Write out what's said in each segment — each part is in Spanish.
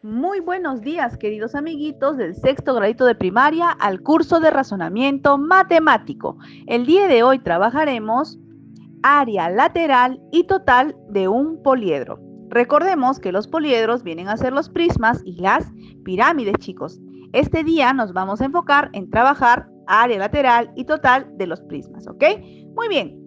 Muy buenos días, queridos amiguitos del sexto gradito de primaria al curso de razonamiento matemático. El día de hoy trabajaremos área lateral y total de un poliedro. Recordemos que los poliedros vienen a ser los prismas y las pirámides, chicos. Este día nos vamos a enfocar en trabajar área lateral y total de los prismas, ¿ok? Muy bien.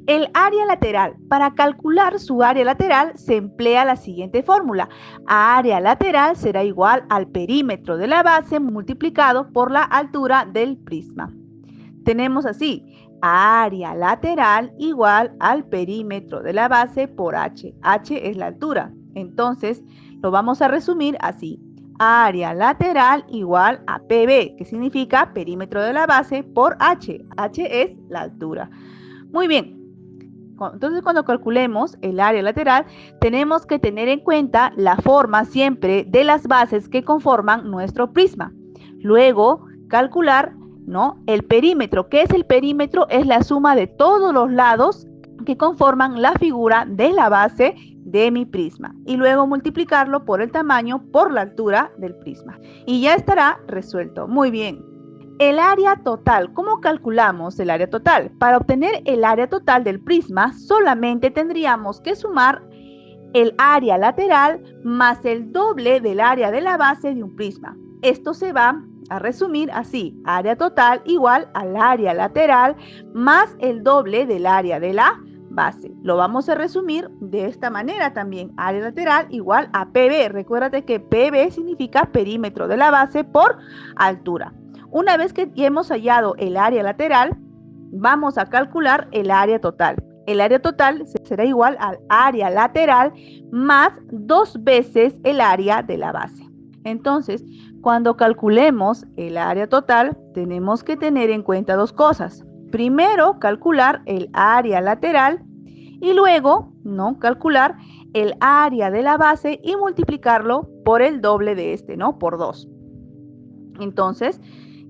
El área lateral. Para calcular su área lateral se emplea la siguiente fórmula. Área lateral será igual al perímetro de la base multiplicado por la altura del prisma. Tenemos así, área lateral igual al perímetro de la base por h. H es la altura. Entonces, lo vamos a resumir así. Área lateral igual a PB, que significa perímetro de la base por h. H es la altura. Muy bien. Entonces, cuando calculemos el área lateral, tenemos que tener en cuenta la forma siempre de las bases que conforman nuestro prisma. Luego, calcular, ¿no?, el perímetro. ¿Qué es el perímetro? Es la suma de todos los lados que conforman la figura de la base de mi prisma. Y luego multiplicarlo por el tamaño, por la altura del prisma. Y ya estará resuelto. Muy bien. El área total. ¿Cómo calculamos el área total? Para obtener el área total del prisma, solamente tendríamos que sumar el área lateral más el doble del área de la base de un prisma. Esto se va a resumir así. Área total igual al área lateral más el doble del área de la base. Lo vamos a resumir de esta manera también. Área lateral igual a PB. Recuérdate que PB significa perímetro de la base por altura. Una vez que ya hemos hallado el área lateral, vamos a calcular el área total. El área total será igual al área lateral más 2 veces el área de la base. Entonces, cuando calculemos el área total, tenemos que tener en cuenta dos cosas. Primero, calcular el área lateral y luego, ¿no?, calcular el área de la base y multiplicarlo por el doble de este, ¿no?, por 2. Entonces,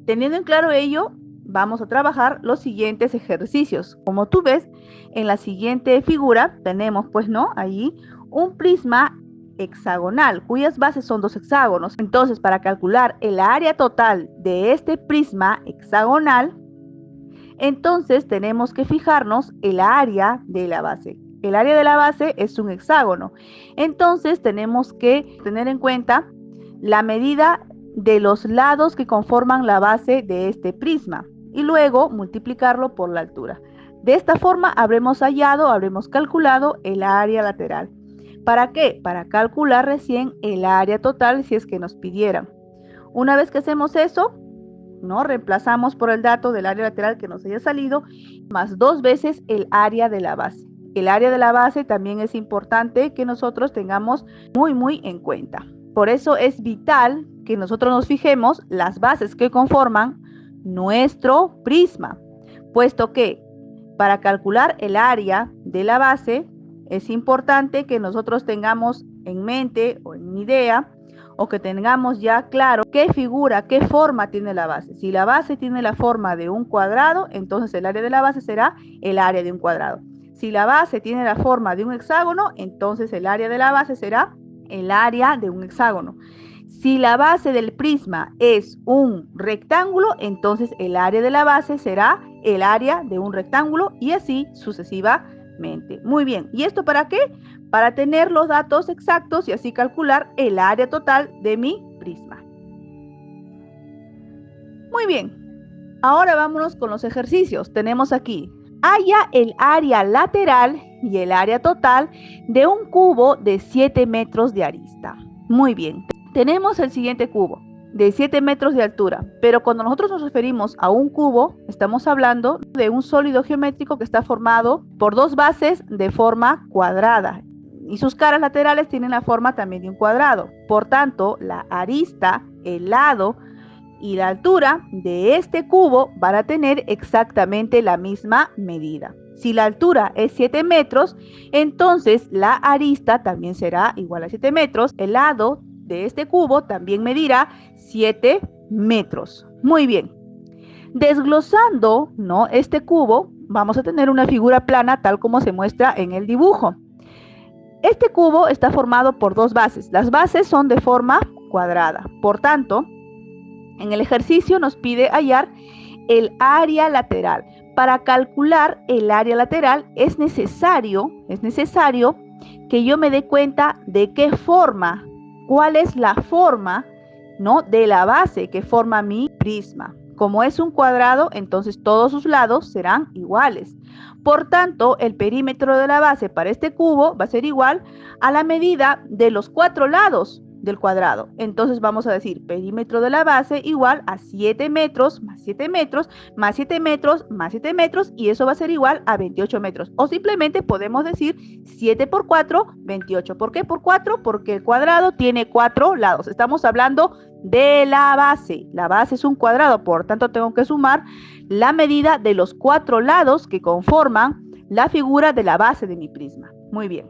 teniendo en claro ello, vamos a trabajar los siguientes ejercicios. Como tú ves, en la siguiente figura tenemos, pues, ¿no?, ahí un prisma hexagonal, cuyas bases son dos hexágonos. Entonces, para calcular el área total de este prisma hexagonal, entonces tenemos que fijarnos el área de la base. El área de la base es un hexágono. Entonces, tenemos que tener en cuenta la medida de los lados que conforman la base de este prisma y luego multiplicarlo por la altura. De esta forma habremos calculado el área lateral. ¿Para qué? Para calcular recién el área total si es que nos pidieran. Una vez que hacemos eso, ¿no?, reemplazamos por el dato del área lateral que nos haya salido más 2 veces el área de la base. El área de la base también es importante que nosotros tengamos muy en cuenta. Por eso es vital que nosotros nos fijemos las bases que conforman nuestro prisma, puesto que para calcular el área de la base es importante que nosotros tengamos en mente o en idea o que tengamos ya claro qué figura, qué forma tiene la base. Si la base tiene la forma de un cuadrado, entonces el área de la base será el área de un cuadrado. Si la base tiene la forma de un hexágono, entonces el área de la base será el área de un hexágono. Si la base del prisma es un rectángulo, entonces el área de la base será el área de un rectángulo y así sucesivamente. Muy bien, ¿y esto para qué? Para tener los datos exactos y así calcular el área total de mi prisma. Muy bien, ahora vámonos con los ejercicios. Tenemos aquí, halla el área lateral y el área total de un cubo de 7 metros de arista. Muy bien, tenemos el siguiente cubo de 7 metros de altura, pero cuando nosotros nos referimos a un cubo, estamos hablando de un sólido geométrico que está formado por dos bases de forma cuadrada y sus caras laterales tienen la forma también de un cuadrado. Por tanto, la arista, el lado y la altura de este cubo van a tener exactamente la misma medida. Si la altura es 7 metros, entonces la arista también será igual a 7 metros. El lado de este cubo también medirá 7 metros. Muy bien. Desglosando, ¿no?, este cubo, vamos a tener una figura plana tal como se muestra en el dibujo. Este cubo está formado por dos bases. Las bases son de forma cuadrada. Por tanto, en el ejercicio nos pide hallar el área lateral. Para calcular el área lateral es necesario que yo me dé cuenta de qué forma, cuál es la forma, ¿no?, de la base que forma mi prisma. Como es un cuadrado, entonces todos sus lados serán iguales. Por tanto, el perímetro de la base para este cubo va a ser igual a la medida de los 4 lados del cuadrado. Entonces vamos a decir perímetro de la base igual a 7 metros más 7 metros más 7 metros más 7 metros, y eso va a ser igual a 28 metros. O simplemente podemos decir 7 por 4, 28. ¿Por qué por 4? Porque el cuadrado tiene 4 lados. Estamos hablando de la base. La base es un cuadrado, por tanto tengo que sumar la medida de los 4 lados que conforman la figura de la base de mi prisma. Muy bien.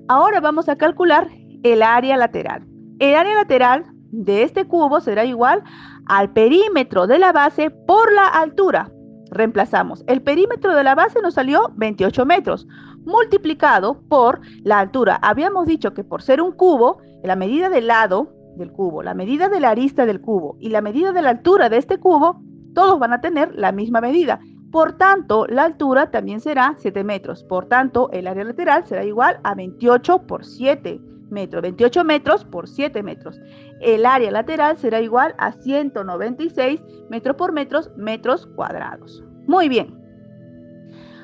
Ahora vamos a calcular el área lateral. El área lateral de este cubo será igual al perímetro de la base por la altura. Reemplazamos. El perímetro de la base nos salió 28 metros, multiplicado por la altura. Habíamos dicho que por ser un cubo, la medida del lado del cubo, la medida de la arista del cubo y la medida de la altura de este cubo, todos van a tener la misma medida. Por tanto, la altura también será 7 metros. Por tanto, el área lateral será igual a 28 por 7 metros. 28 metros por 7 metros. El área lateral será igual a 196 metros por metros cuadrados. Muy bien.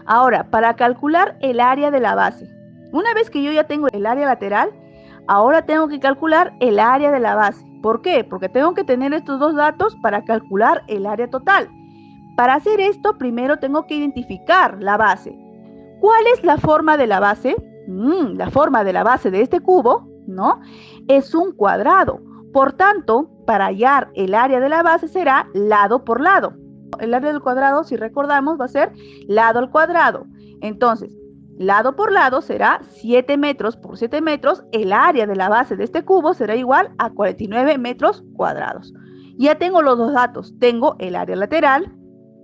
Ahora, para calcular el área de la base, una vez que yo ya tengo el área lateral, ahora tengo que calcular el área de la base. ¿Por qué? Porque tengo que tener estos dos datos para calcular el área total. Para hacer esto, primero tengo que identificar la base. ¿Cuál es la forma de la base? La forma de la base de este cubo, ¿no?, es un cuadrado. Por tanto, para hallar el área de la base será lado por lado. El área del cuadrado, si recordamos, va a ser lado al cuadrado. Entonces, lado por lado será 7 metros por 7 metros. El área de la base de este cubo será igual a 49 metros cuadrados. Ya tengo los dos datos. Tengo el área lateral,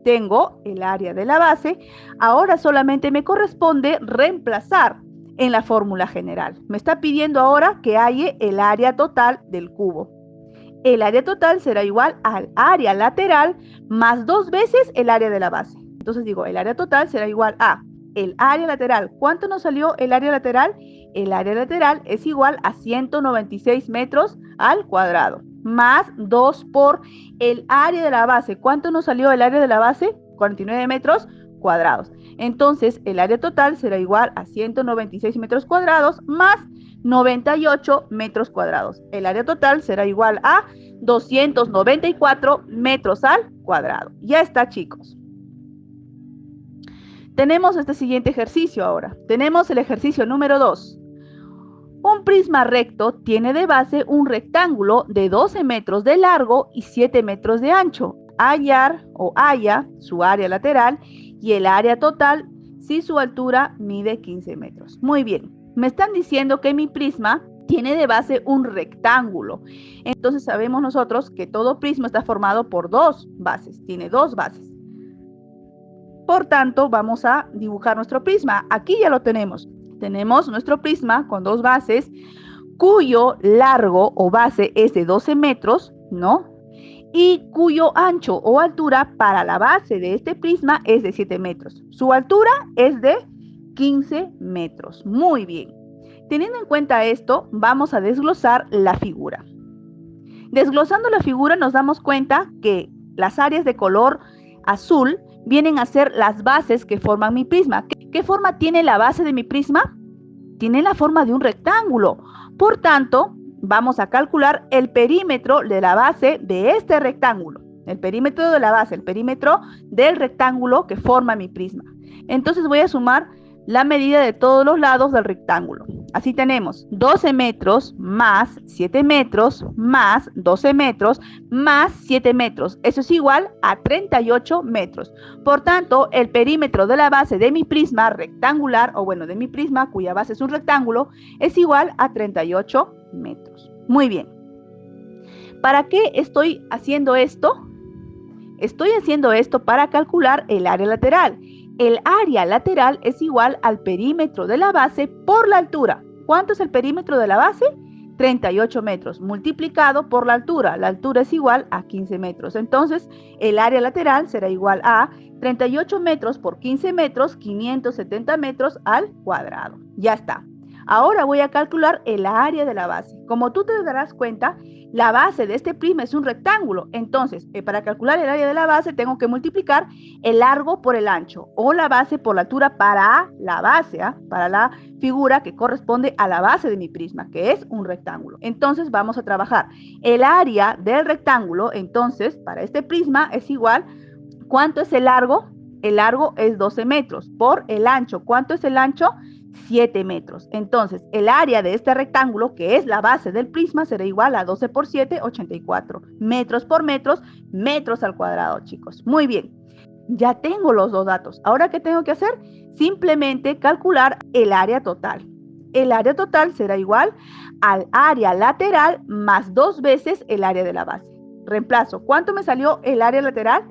tengo el área de la base. Ahora solamente me corresponde reemplazar en la fórmula general. Me está pidiendo ahora que halle el área total del cubo. El área total será igual al área lateral más 2 veces el área de la base. Entonces digo, el área total será igual a el área lateral. ¿Cuánto nos salió el área lateral? El área lateral es igual a 196 metros al cuadrado, más 2 por el área de la base. ¿Cuánto nos salió el área de la base? 49 metros cuadrados. Entonces, el área total será igual a 196 metros cuadrados más 98 metros cuadrados. El área total será igual a 294 metros al cuadrado. Ya está, chicos. Tenemos este siguiente ejercicio ahora. Tenemos el ejercicio número 2. Un prisma recto tiene de base un rectángulo de 12 metros de largo y 7 metros de ancho. Hallar o halla su área lateral y el área total si su altura mide 15 metros. Muy bien, me están diciendo que mi prisma tiene de base un rectángulo. Entonces sabemos nosotros que todo prisma está formado por dos bases, tiene dos bases. Por tanto, vamos a dibujar nuestro prisma. Aquí ya lo tenemos. Tenemos nuestro prisma con dos bases, cuyo largo o base es de 12 metros, ¿no?, y cuyo ancho o altura para la base de este prisma es de 7 metros. Su altura es de 15 metros. Muy bien. Teniendo en cuenta esto, vamos a desglosar la figura. Desglosando la figura nos damos cuenta que las áreas de color azul vienen a ser las bases que forman mi prisma. ¿Qué forma tiene la base de mi prisma? Tiene la forma de un rectángulo. Por tanto, vamos a calcular el perímetro de la base de este rectángulo. El perímetro de la base, el perímetro del rectángulo que forma mi prisma. Entonces voy a sumar la medida de todos los lados del rectángulo. Así tenemos 12 metros más 7 metros más 12 metros más 7 metros. Eso es igual a 38 metros. Por tanto, el perímetro de la base de mi prisma rectangular, o bueno, de mi prisma cuya base es un rectángulo, es igual a 38 metros. Muy bien. ¿Para qué estoy haciendo esto? Estoy haciendo esto para calcular el área lateral. El área lateral es igual al perímetro de la base por la altura. ¿Cuánto es el perímetro de la base? 38 metros, multiplicado por la altura. La altura es igual a 15 metros. Entonces, el área lateral será igual a 38 metros por 15 metros, 570 metros al cuadrado. Ya está. Ahora voy a calcular el área de la base. Como tú te darás cuenta, la base de este prisma es un rectángulo. Entonces, para calcular el área de la base, tengo que multiplicar el largo por el ancho o la base por la altura para la base, para la figura que corresponde a la base de mi prisma, que es un rectángulo. Entonces, vamos a trabajar el área del rectángulo. Entonces, para este prisma es igual, ¿cuánto es el largo? El largo es 12 metros por el ancho. ¿Cuánto es el ancho? 7 metros. Entonces, el área de este rectángulo, que es la base del prisma, será igual a 12 por 7, 84. Metros por metros, metros al cuadrado, chicos. Muy bien. Ya tengo los dos datos. ¿Ahora qué tengo que hacer? Simplemente calcular el área total. El área total será igual al área lateral más 2 veces el área de la base. Reemplazo. ¿Cuánto me salió el área lateral?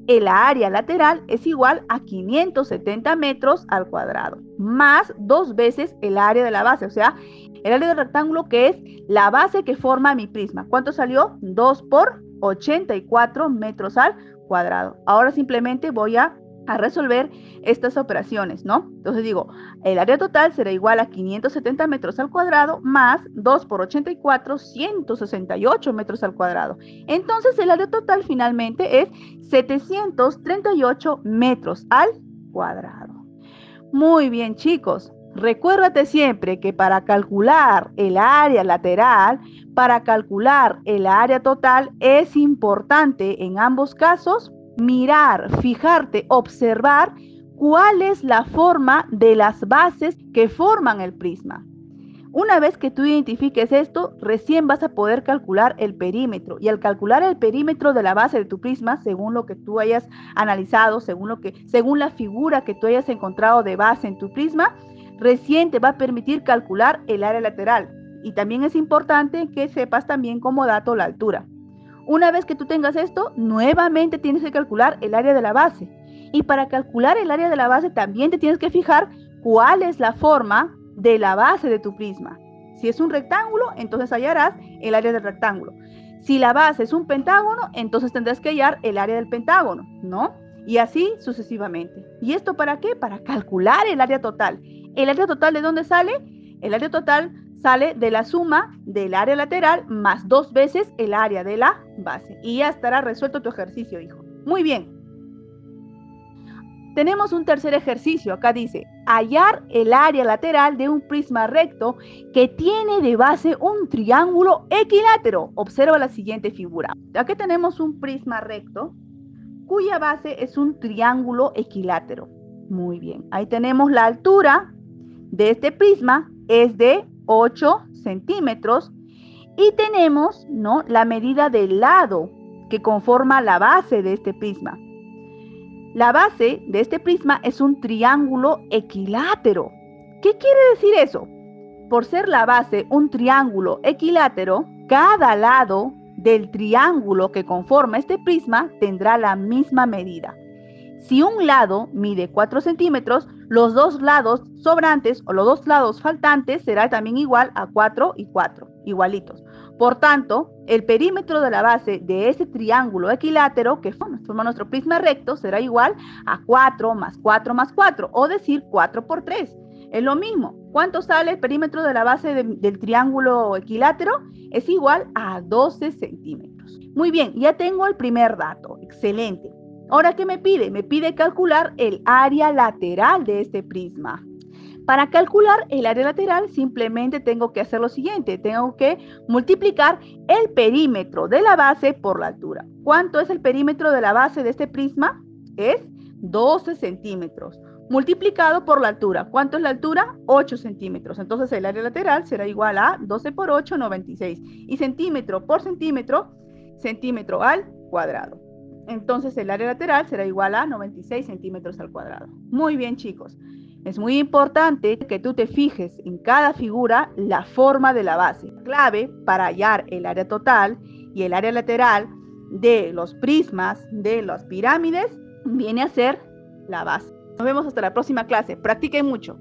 El área lateral es igual a 570 metros al cuadrado, más 2 veces el área de la base, o sea, el área del rectángulo que es la base que forma mi prisma. ¿Cuánto salió? 2 por 84 metros al cuadrado. Ahora simplemente voy a resolver estas operaciones, ¿no? Entonces digo, el área total será igual a 570 metros al cuadrado más 2 por 84, 168 metros al cuadrado. Entonces el área total finalmente es 738 metros al cuadrado. Muy bien, chicos. Recuérdate siempre que para calcular el área lateral, para calcular el área total, es importante en ambos casos mirar, fijarte, observar cuál es la forma de las bases que forman el prisma. Una vez que tú identifiques esto, recién vas a poder calcular el perímetro. Y al calcular el perímetro de la base de tu prisma, según lo que tú hayas analizado, según la figura que tú hayas encontrado de base en tu prisma, recién te va a permitir calcular el área lateral. Y también es importante que sepas también como dato la altura. Una vez que tú tengas esto, nuevamente tienes que calcular el área de la base. Y para calcular el área de la base también te tienes que fijar cuál es la forma de la base de tu prisma. Si es un rectángulo, entonces hallarás el área del rectángulo. Si la base es un pentágono, entonces tendrás que hallar el área del pentágono, ¿no? Y así sucesivamente. ¿Y esto para qué? Para calcular el área total. ¿El área total de dónde sale? El área total sale de la suma del área lateral más 2 veces el área de la base. Y ya estará resuelto tu ejercicio, hijo. Muy bien. Tenemos un tercer ejercicio. Acá dice, hallar el área lateral de un prisma recto que tiene de base un triángulo equilátero. Observa la siguiente figura. Aquí tenemos un prisma recto cuya base es un triángulo equilátero. Muy bien. Ahí tenemos la altura de este prisma, es de 8 centímetros y tenemos, ¿no?, la medida del lado que conforma la base de este prisma. La base de este prisma es un triángulo equilátero. ¿Qué quiere decir eso? Por ser la base un triángulo equilátero, cada lado del triángulo que conforma este prisma tendrá la misma medida. Si un lado mide 4 centímetros, los dos lados sobrantes o los dos lados faltantes será también igual a 4 y 4, igualitos. Por tanto, el perímetro de la base de ese triángulo equilátero que forma nuestro prisma recto será igual a 4 más 4 más 4, o decir 4 por 3. Es lo mismo. ¿Cuánto sale el perímetro de la base del triángulo equilátero? Es igual a 12 centímetros. Muy bien, ya tengo el primer dato. Excelente. Ahora, ¿qué me pide? Me pide calcular el área lateral de este prisma. Para calcular el área lateral simplemente tengo que hacer lo siguiente. Tengo que multiplicar el perímetro de la base por la altura. ¿Cuánto es el perímetro de la base de este prisma? Es 12 centímetros. Multiplicado por la altura. ¿Cuánto es la altura? 8 centímetros. Entonces el área lateral será igual a 12 por 8, 96. Y centímetro por centímetro, centímetro al cuadrado. Entonces el área lateral será igual a 96 centímetros al cuadrado. Muy bien, chicos. Es muy importante que tú te fijes en cada figura la forma de la base. Clave para hallar el área total y el área lateral de los prismas, de las pirámides, viene a ser la base. Nos vemos hasta la próxima clase. Practiquen mucho.